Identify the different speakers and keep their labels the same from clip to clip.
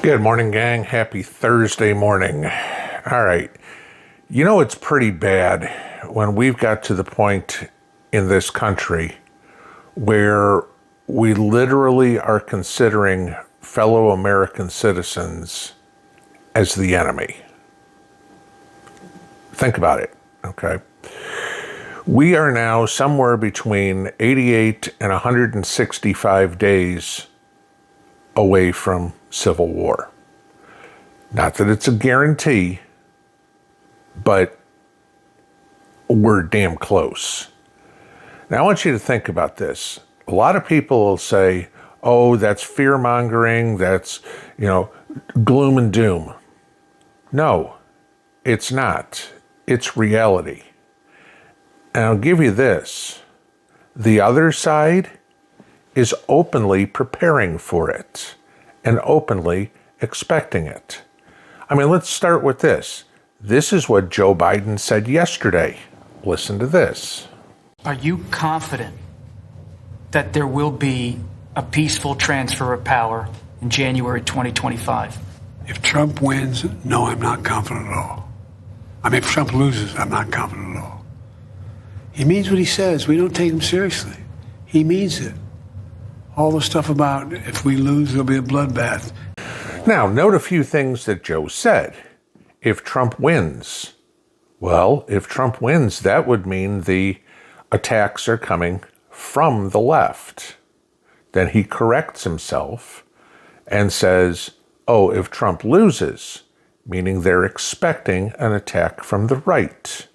Speaker 1: Good morning, gang. Happy Thursday morning. All right. You know, it's pretty bad when we've got to the point in this country where we literally are considering fellow American citizens as the enemy. Think about it, okay? We are now somewhere between 88 and 165 days away from civil war. Not that it's a guarantee, but we're damn close. Now, I want you to think about this. A lot of people will say, oh, that's fear-mongering, that's, gloom and doom. No, it's not. It's reality. And I'll give you this. The other side is openly preparing for it and openly expecting it. I mean, let's start with this. This is what Joe Biden said yesterday. Listen to this.
Speaker 2: Are you confident that there will be a peaceful transfer of power in January 2025?
Speaker 3: If Trump wins, no, I'm not confident at all. I mean, if Trump loses, I'm not confident at all. He means what he says. We don't take him seriously. He means it. All the stuff about if we lose, there'll be a bloodbath.
Speaker 1: Now, note a few things that Joe said. If Trump wins, well, if Trump wins, that would mean the attacks are coming from the left. Then he corrects himself and says, oh, if Trump loses, meaning they're expecting an attack from the right.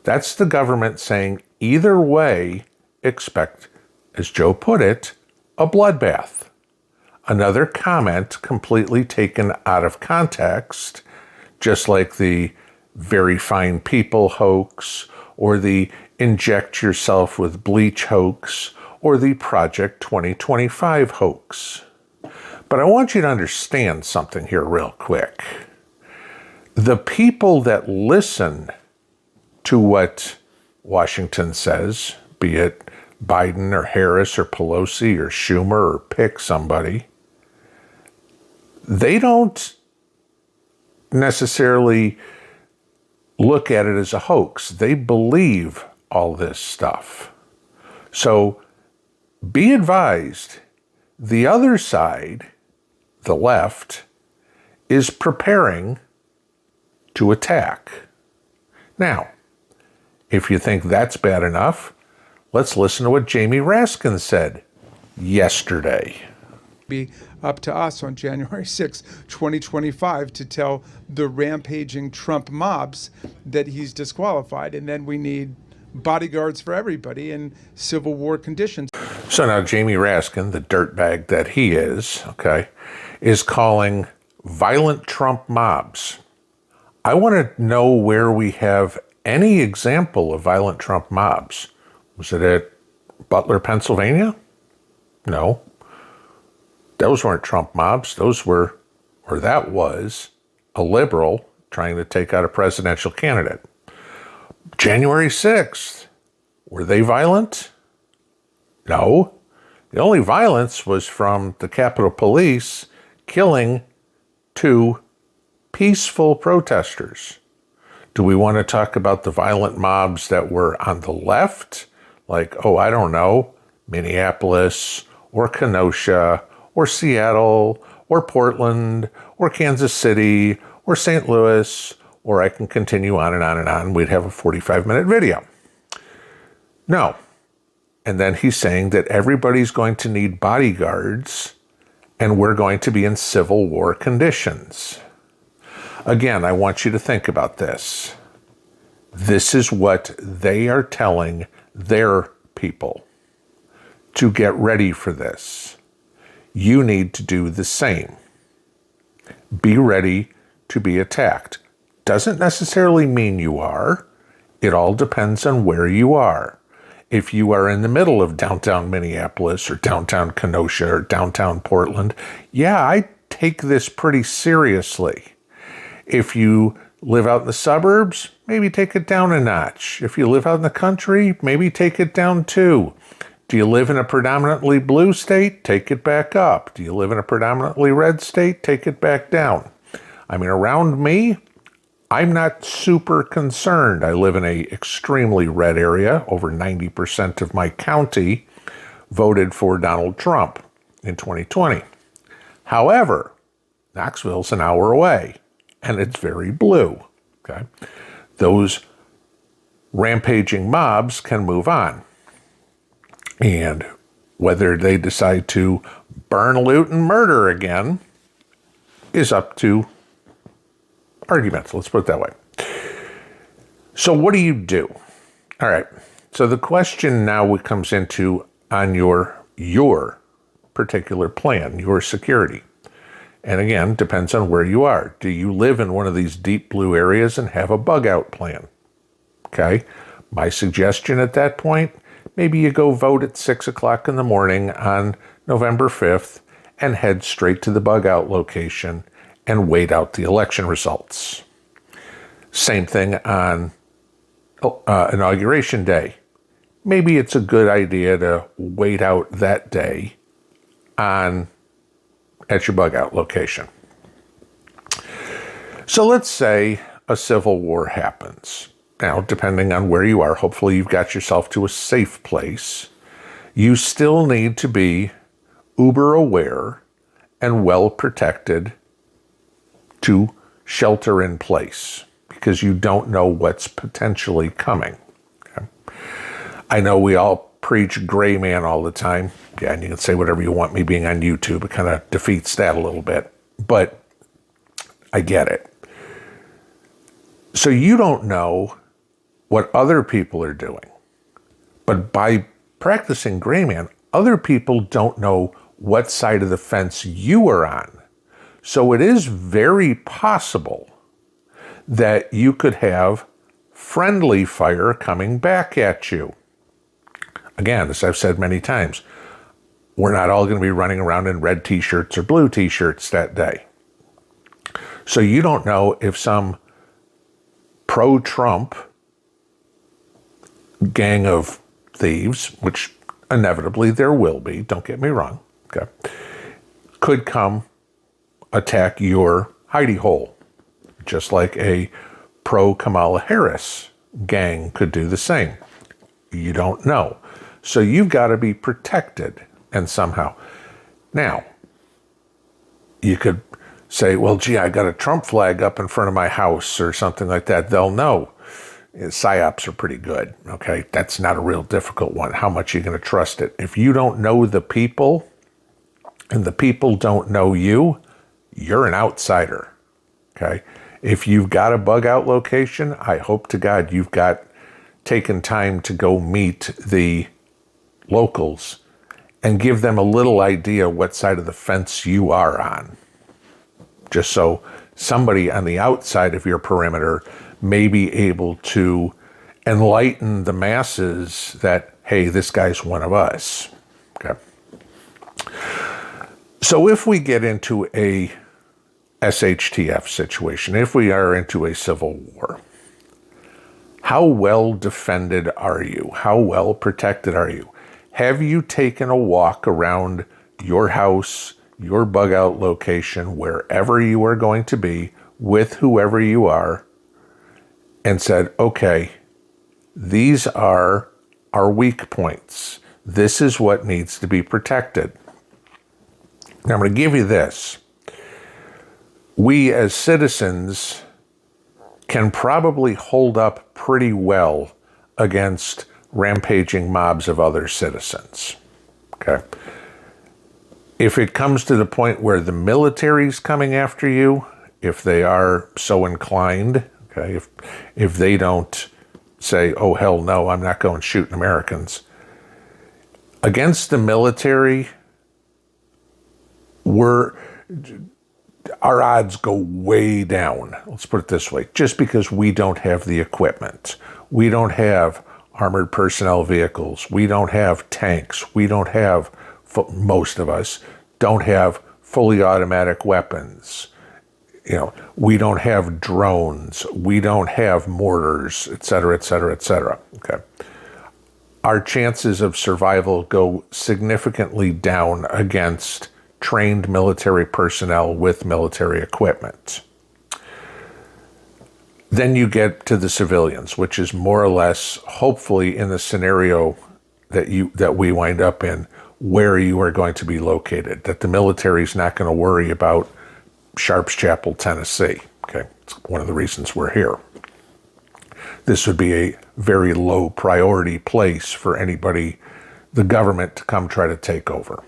Speaker 1: That's the government saying, either way, expect, as Joe put it, a bloodbath. Another comment completely taken out of context, just like the very fine people hoax, or the inject yourself with bleach hoax, or the Project 2025 hoax. But I want you to understand something here real quick. The people that listen to what Washington says, be it Biden or Harris or Pelosi or Schumer or pick somebody, they don't necessarily look at it as a hoax. They believe all this stuff. So be advised, the other side, the left, is preparing to attack. Now, if you think that's bad enough, let's listen to what Jamie Raskin said yesterday.
Speaker 4: Be up to us on January 6, 2025 to tell the rampaging Trump mobs that he's disqualified, and then we need bodyguards for everybody in civil war conditions.
Speaker 1: So now Jamie Raskin, the dirtbag that he is, is calling violent Trump mobs. I want to know where we have any example of violent Trump mobs. Was it at Butler, Pennsylvania? No. Those weren't Trump mobs. That was a liberal trying to take out a presidential candidate. January 6th, were they violent? No. The only violence was from the Capitol Police killing 2 peaceful protesters. Do we want to talk about the violent mobs that were on the left? Like, I don't know, Minneapolis or Kenosha or Seattle or Portland or Kansas City or St. Louis, or I can continue on and on and on. We'd have a 45-minute video. No. And then he's saying that everybody's going to need bodyguards and we're going to be in civil war conditions. Again, I want you to think about this. This is what they are telling their people to get ready for this. You need to do the same. Be ready to be attacked. Doesn't necessarily mean you are. It all depends on where you are. If you are in the middle of downtown Minneapolis or downtown Kenosha or downtown Portland, I take this pretty seriously. If you live out in the suburbs, maybe take it down a notch. If you live out in the country, maybe take it down too. Do you live in a predominantly blue state? Take it back up. Do you live in a predominantly red state? Take it back down. I mean, around me, I'm not super concerned. I live in a extremely red area. Over 90% of my county voted for Donald Trump in 2020. However, Knoxville's an hour away, and it's very blue. Okay, those rampaging mobs can move on. And whether they decide to burn, loot, and murder again is up to arguments. Let's put it that way. So what do you do? All right. So the question now comes into on your particular plan, your security. And again, depends on where you are. Do you live in one of these deep blue areas and have a bug out plan? Okay. My suggestion at that point, maybe you go vote at 6 o'clock in the morning on November 5th and head straight to the bug out location and wait out the election results. Same thing on Inauguration Day. Maybe it's a good idea to wait out that day at your bug out location. So let's say a civil war happens. Now, depending on where you are, hopefully you've got yourself to a safe place. You still need to be uber aware and well protected to shelter in place because you don't know what's potentially coming. Okay? I know we all preach gray man all the time. Yeah, and you can say whatever you want, me being on YouTube. It kind of defeats that a little bit. But I get it. So you don't know what other people are doing. But by practicing gray man, other people don't know what side of the fence you are on. So it is very possible that you could have friendly fire coming back at you. Again, as I've said many times, we're not all going to be running around in red t-shirts or blue t-shirts that day. So you don't know if some pro-Trump gang of thieves, which inevitably there will be, don't get me wrong, okay, could come attack your hidey hole, just like a pro-Kamala Harris gang could do the same. You don't know. So you've got to be protected and somehow. Now, you could say, well, gee, I got a Trump flag up in front of my house or something like that. They'll know. PSYOPs are pretty good, okay? That's not a real difficult one. How much are you going to trust it? If you don't know the people and the people don't know you, you're an outsider, okay? If you've got a bug out location, I hope to God you've got taken time to go meet the locals and give them a little idea what side of the fence you are on. Just so somebody on the outside of your perimeter may be able to enlighten the masses that, hey, this guy's one of us. Okay. So if we get into a SHTF situation, if we are into a civil war, how well defended are you? How well protected are you? Have you taken a walk around your house, your bug out location, wherever you are going to be, with whoever you are, and said, okay, these are our weak points. This is what needs to be protected. Now, I'm going to give you this. We as citizens can probably hold up pretty well against rampaging mobs of other citizens. Okay. If it comes to the point where the military's coming after you, if they are so inclined, okay, if they don't say, oh, hell no, I'm not going shooting Americans. Against the military, our odds go way down. Let's put it this way. Just because we don't have the equipment. We don't have armored personnel vehicles. We don't have tanks. We don't have, most of us, don't have fully automatic weapons. You know, we don't have drones. We don't have mortars, et cetera, et cetera, et cetera. Okay. our chances of survival go significantly down against trained military personnel with military equipment. Then you get to the civilians, which is more or less, hopefully, in the scenario that we wind up in, where you are going to be located, that the military is not going to worry about Sharps Chapel, Tennessee. Okay, it's one of the reasons we're here. This would be a very low priority place for anybody, the government, to come try to take over.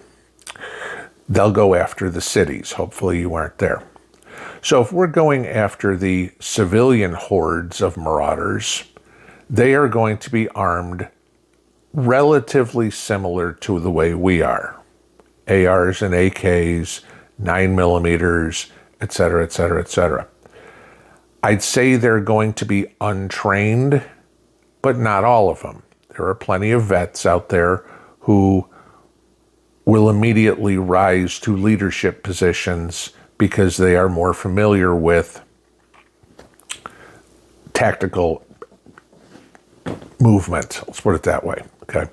Speaker 1: They'll go after the cities. Hopefully you aren't there. So if we're going after the civilian hordes of marauders, they are going to be armed relatively similar to the way we are. ARs and AKs, 9mm, etc., etc., etc. I'd say they're going to be untrained, but not all of them. There are plenty of vets out there who will immediately rise to leadership positions because they are more familiar with tactical movement. Let's put it that way. Okay.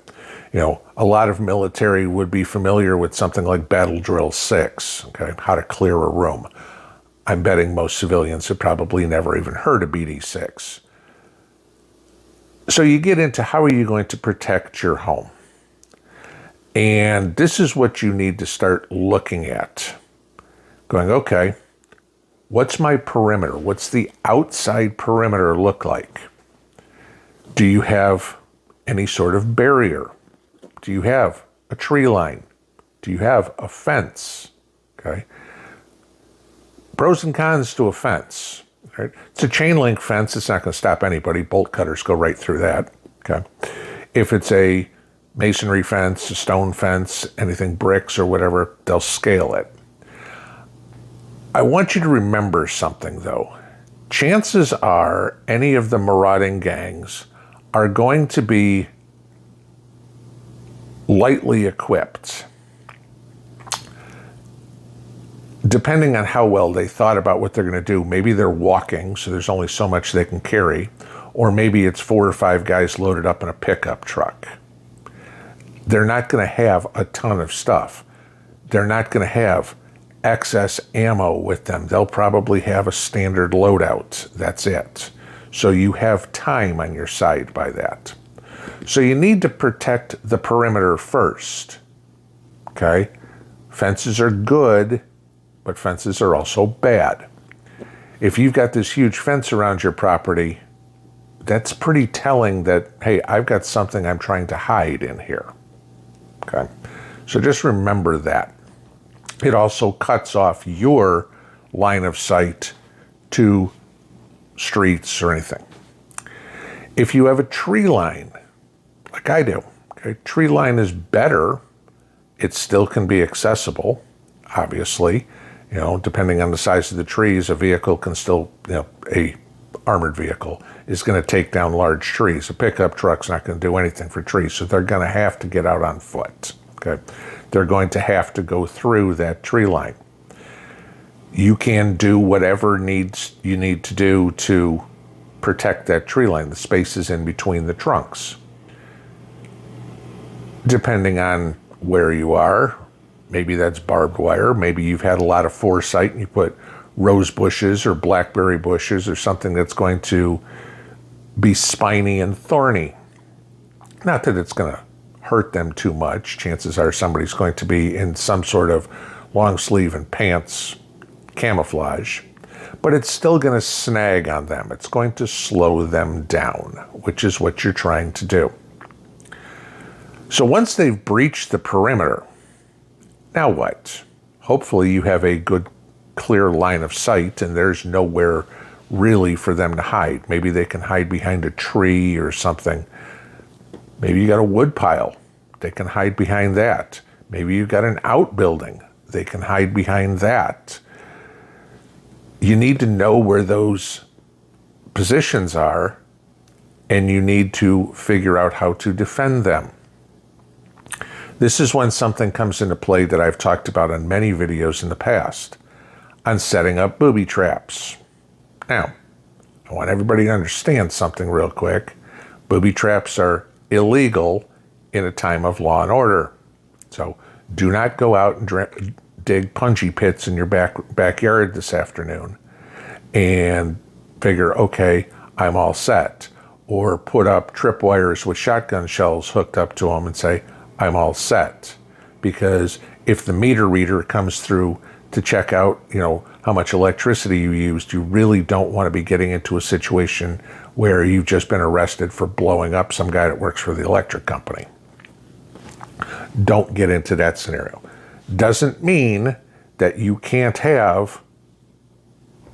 Speaker 1: You know, a lot of military would be familiar with something like Battle Drill 6, okay, how to clear a room. I'm betting most civilians have probably never even heard of BD6. So you get into how are you going to protect your home? And this is what you need to start looking at. Going, okay, what's my perimeter? What's the outside perimeter look like? Do you have any sort of barrier? Do you have a tree line? Do you have a fence? Okay. Pros and cons to a fence. Right? It's a chain link fence. It's not going to stop anybody. Bolt cutters go right through that. Okay. If it's a masonry fence, a stone fence, anything bricks or whatever, they'll scale it. I want you to remember something, though. Chances are any of the marauding gangs are going to be lightly equipped, depending on how well they thought about what they're going to do. Maybe they're walking, so there's only so much they can carry, or maybe it's 4 or 5 guys loaded up in a pickup truck. They're not going to have a ton of stuff. They're not going to have excess ammo with them. They'll probably have a standard loadout. That's it. So you have time on your side by that. So you need to protect the perimeter first. Okay? Fences are good, but fences are also bad. If you've got this huge fence around your property, that's pretty telling that, hey, I've got something I'm trying to hide in here. Okay? So just remember that. It also cuts off your line of sight to streets or anything. If you have a tree line, like I do, okay, tree line is better. It still can be accessible, obviously. You know, depending on the size of the trees, a vehicle can still, a armored vehicle is going to take down large trees. A pickup truck's not going to do anything for trees, so they're going to have to get out on foot. Okay, they're going to have to go through that tree line. You can do whatever you need to do to protect that tree line, the spaces in between the trunks. Depending on where you are, maybe that's barbed wire, maybe you've had a lot of foresight and you put rose bushes or blackberry bushes or something that's going to be spiny and thorny. Not that it's going to hurt them too much. Chances are somebody's going to be in some sort of long sleeve and pants camouflage, but it's still going to snag on them. It's going to slow them down, which is what you're trying to do. So once they've breached the perimeter, now what? Hopefully you have a good, clear line of sight and there's nowhere really for them to hide. Maybe they can hide behind a tree or something. Maybe you got a wood pile. They can hide behind that. Maybe you've got an outbuilding. They can hide behind that. You need to know where those positions are, and you need to figure out how to defend them. This is when something comes into play that I've talked about on many videos in the past, on setting up booby traps. Now, I want everybody to understand something real quick. Booby traps are illegal in a time of law and order. So do not go out and dig punji pits in your backyard this afternoon and figure, okay, I'm all set. Or put up tripwires with shotgun shells hooked up to them and say, I'm all set. Because if the meter reader comes through to check out, how much electricity you used, you really don't want to be getting into a situation where you've just been arrested for blowing up some guy that works for the electric company. Don't get into that scenario. Doesn't mean that you can't have,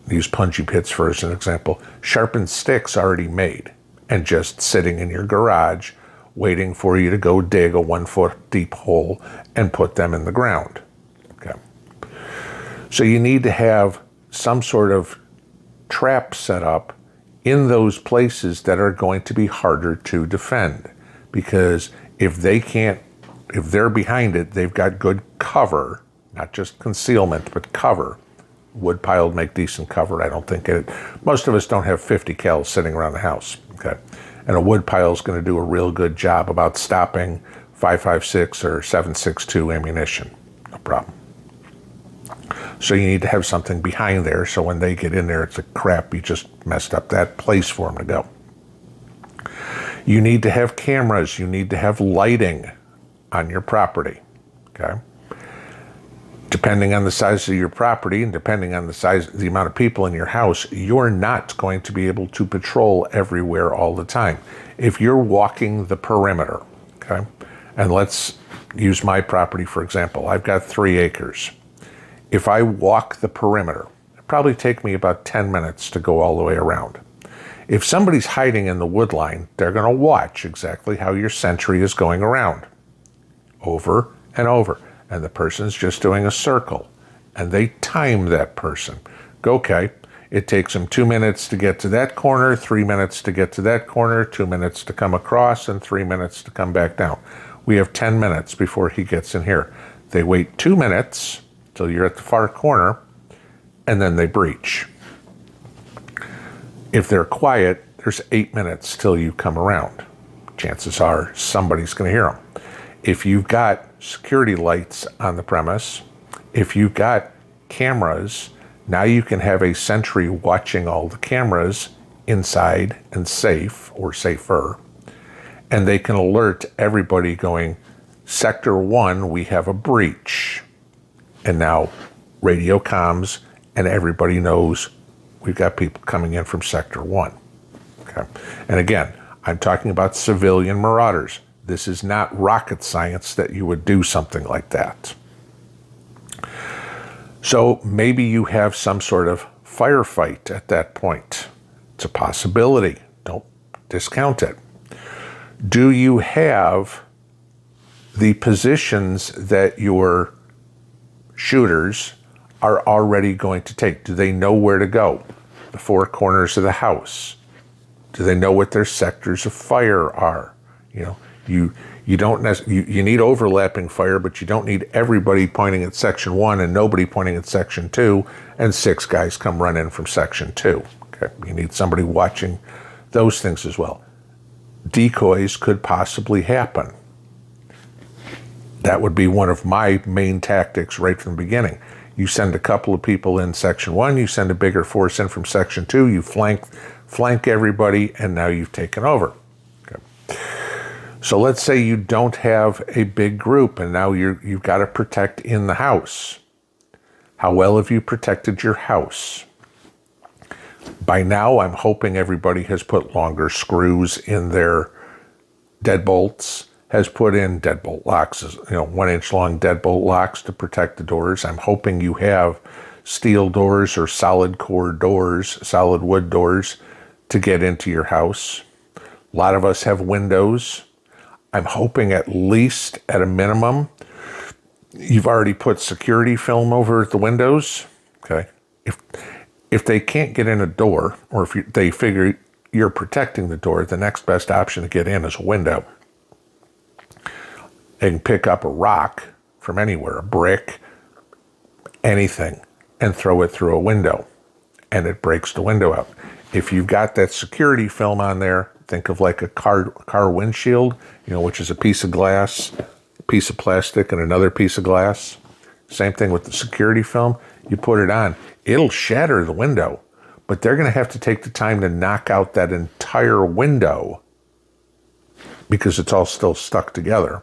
Speaker 1: use punji pits for as an example, sharpened sticks already made and just sitting in your garage waiting for you to go dig a 1 foot deep hole and put them in the ground. Okay. So you need to have some sort of trap set up in those places that are going to be harder to defend, because if they're behind it, they've got good cover, not just concealment, but cover. Wood pile would make decent cover. I don't think most of us don't have 50 cal sitting around the house. Okay. And a wood pile is going to do a real good job about stopping 5.56 or 7.62 ammunition. No problem. So you need to have something behind there, so when they get in there, it's a crap, you just messed up that place for them to go. You need to have cameras. You need to have lighting on your property. Okay. Depending on the size of your property and depending on the amount of people in your house, you're not going to be able to patrol everywhere all the time. If you're walking the perimeter, okay, and let's use my property for example. I've got 3 acres. If I walk the perimeter, it'll probably take me about 10 minutes to go all the way around. If somebody's hiding in the wood line, they're going to watch exactly how your sentry is going around, over and over. And the person's just doing a circle, and they time that person. Okay, it takes them 2 minutes to get to that corner, 3 minutes to get to that corner, 2 minutes to come across, and 3 minutes to come back down. We have 10 minutes before he gets in here. They wait 2 minutes till you're at the far corner, and then they breach. If they're quiet, there's 8 minutes till you come around. Chances are somebody's going to hear them. If you've got security lights on the premise, if you've got cameras, now you can have a sentry watching all the cameras inside and safe or safer, and they can alert everybody going, Sector 1, we have a breach. And now radio comms and everybody knows we've got people coming in from Sector 1. Okay. And again, I'm talking about civilian marauders. This is not rocket science that you would do something like that. So maybe you have some sort of firefight at that point. It's a possibility. Don't discount it. Do you have the positions that your shooters are already going to take? Do they know where to go? The 4 corners of the house. Do they know what their sectors of fire are? You don't you need overlapping fire, but you don't need everybody pointing at section 1 and nobody pointing at section 2 and 6 guys come run in from section 2. Okay, you need somebody watching those things as well. Decoys could possibly happen. That would be one of my main tactics right from the beginning. You send a couple of people in section 1, you send a bigger force in from section 2, you flank everybody, and now you've taken over. Okay. So let's say you don't have a big group and now you've got to protect in the house. How well have you protected your house? By now, I'm hoping everybody has put longer screws in their deadbolts, has put in deadbolt locks, 1-inch long deadbolt locks to protect the doors. I'm hoping you have steel doors or solid core doors, solid wood doors to get into your house. A lot of us have windows. I'm hoping at least at a minimum, you've already put security film over the windows. Okay. If they can't get in a door, or if they figure you're protecting the door, the next best option to get in is a window. They can pick up a rock from anywhere, a brick, anything, and throw it through a window, and it breaks the window out. If you've got that security film on there, Think of like a car windshield, which is a piece of glass, a piece of plastic, and another piece of glass. Same thing with the security film. You put it on, it'll shatter the window, but they're going to have to take the time to knock out that entire window because it's all still stuck together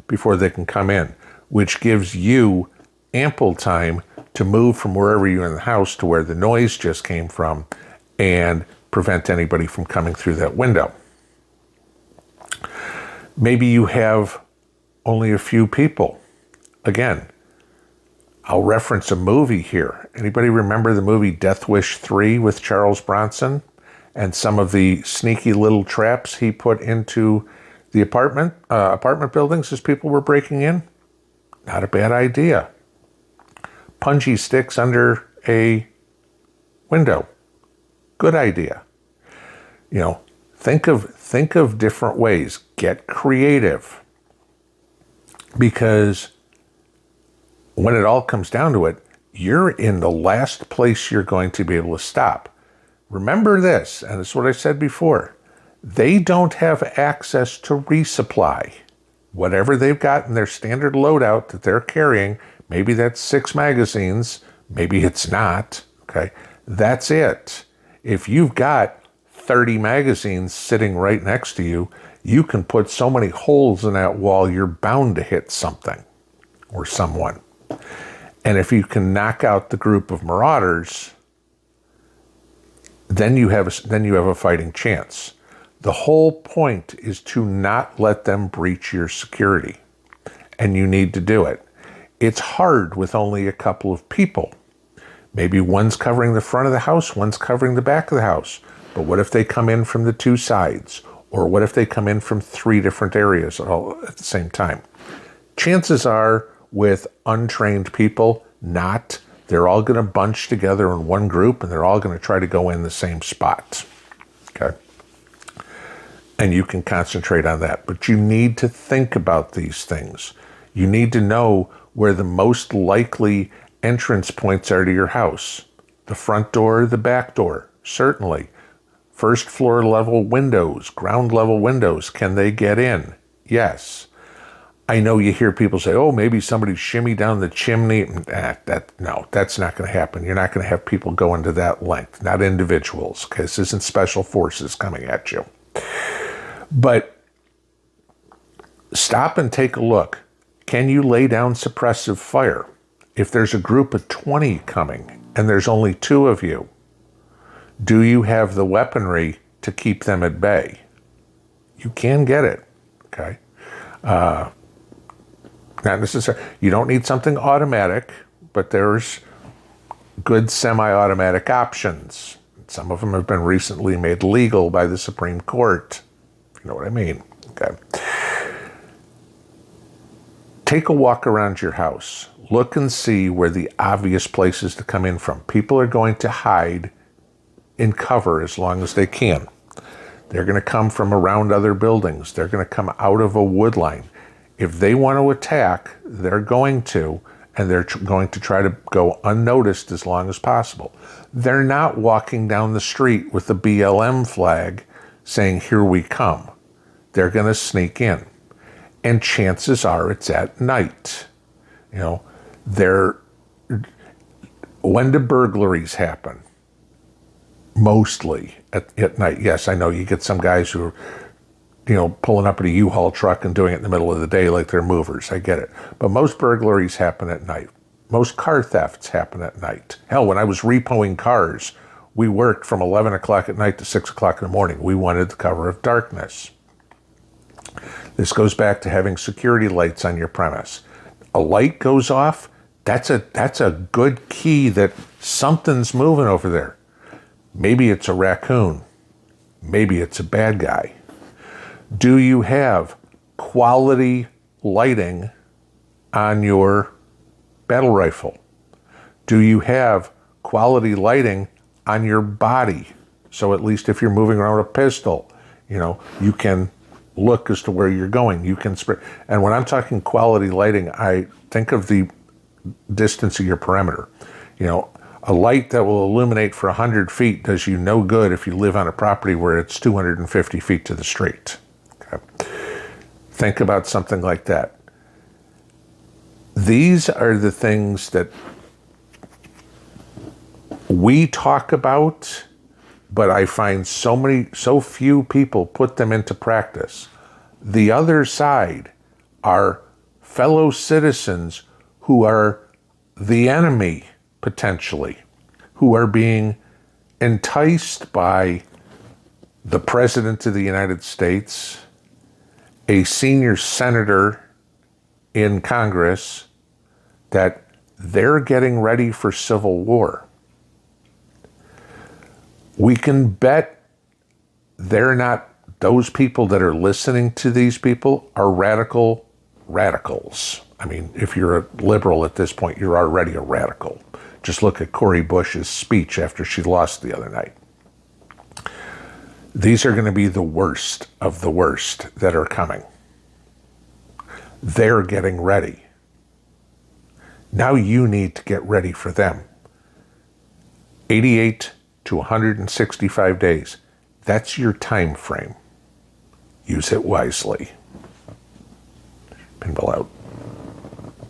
Speaker 1: before they can come in, which gives you ample time to move from wherever you're in the house to where the noise just came from and prevent anybody from coming through that window. Maybe you have only a few people. Again, I'll reference a movie here. Anybody remember the movie Death Wish 3 with Charles Bronson and some of the sneaky little traps he put into the apartment buildings as people were breaking in? Not a bad idea. Punji sticks under a window. Good idea. Think of different ways. Get creative. Because when it all comes down to it, you're in the last place you're going to be able to stop. Remember this, and it's what I said before. They don't have access to resupply. Whatever they've got in their standard loadout that they're carrying, maybe that's 6 magazines, maybe it's not, okay? That's it. If you've got 30 magazines sitting right next to you, you can put so many holes in that wall, you're bound to hit something or someone. And if you can knock out the group of marauders, then you have a fighting chance. The whole point is to not let them breach your security, and you need to do it. It's hard with only a couple of people. Maybe one's covering the front of the house, one's covering the back of the house. But what if they come in from the 2 sides? Or what if they come in from 3 different areas all at the same time? Chances are, with untrained people, they're all going to bunch together in one group and they're all going to try to go in the same spot. Okay? And you can concentrate on that. But you need to think about these things. You need to know where the most likely entrance points are to your house. The front door, the back door, certainly. First floor level windows, ground level windows, can they get in? Yes. I know you hear people say, oh, maybe somebody shimmy down the chimney. No, that's not going to happen. You're not going to have people go into that length, not individuals, because this isn't special forces coming at you. But stop and take a look. Can you lay down suppressive fire? If there's a group of 20 coming and there's only 2 of you, do you have the weaponry to keep them at bay? You can get it, okay? Not necessarily. You don't need something automatic, but there's good semi-automatic options. Some of them have been recently made legal by the Supreme Court. You know what I mean? Okay. Take a walk around your house. Look and see where the obvious places to come in from. People are going to hide in cover as long as they can. They're going to come from around other buildings. They're going to come out of a wood line. If they want to attack, they're going to, and they're going to try to go unnoticed as long as possible. They're not walking down the street with the BLM flag saying, here we come. They're going to sneak in. And chances are it's at night. When do burglaries happen? Mostly at night. Yes, I know you get some guys who are, pulling up at a U-Haul truck and doing it in the middle of the day like they're movers. I get it. But most burglaries happen at night. Most car thefts happen at night. Hell, when I was repoing cars, we worked from 11 o'clock at night to 6 o'clock in the morning. We wanted the cover of darkness. This goes back to having security lights on your premise. A light goes off, that's a good key that something's moving over there. Maybe it's a raccoon. Maybe it's a bad guy. Do you have quality lighting on your battle rifle? Do you have quality lighting on your body? So at least if you're moving around with a pistol, you can look as to where you're going. You can spread. And when I'm talking quality lighting, I think of the distance of your perimeter. A light that will illuminate for 100 feet does you no good if you live on a property where it's 250 feet to the street. Okay. Think about something like that. These are the things that we talk about, but I find so few people put them into practice. The other side are fellow citizens who are the enemy, potentially, who are being enticed by the President of the United States, a senior senator in Congress, that they're getting ready for civil war. We can bet they're not, those people that are listening to these people are radicals. I mean, if you're a liberal at this point, you're already a radical. Just look at Cori Bush's speech after she lost the other night. These are going to be the worst of the worst that are coming. They're getting ready. Now you need to get ready for them. 88 to 165 days. That's your time frame. Use it wisely. Pinball out.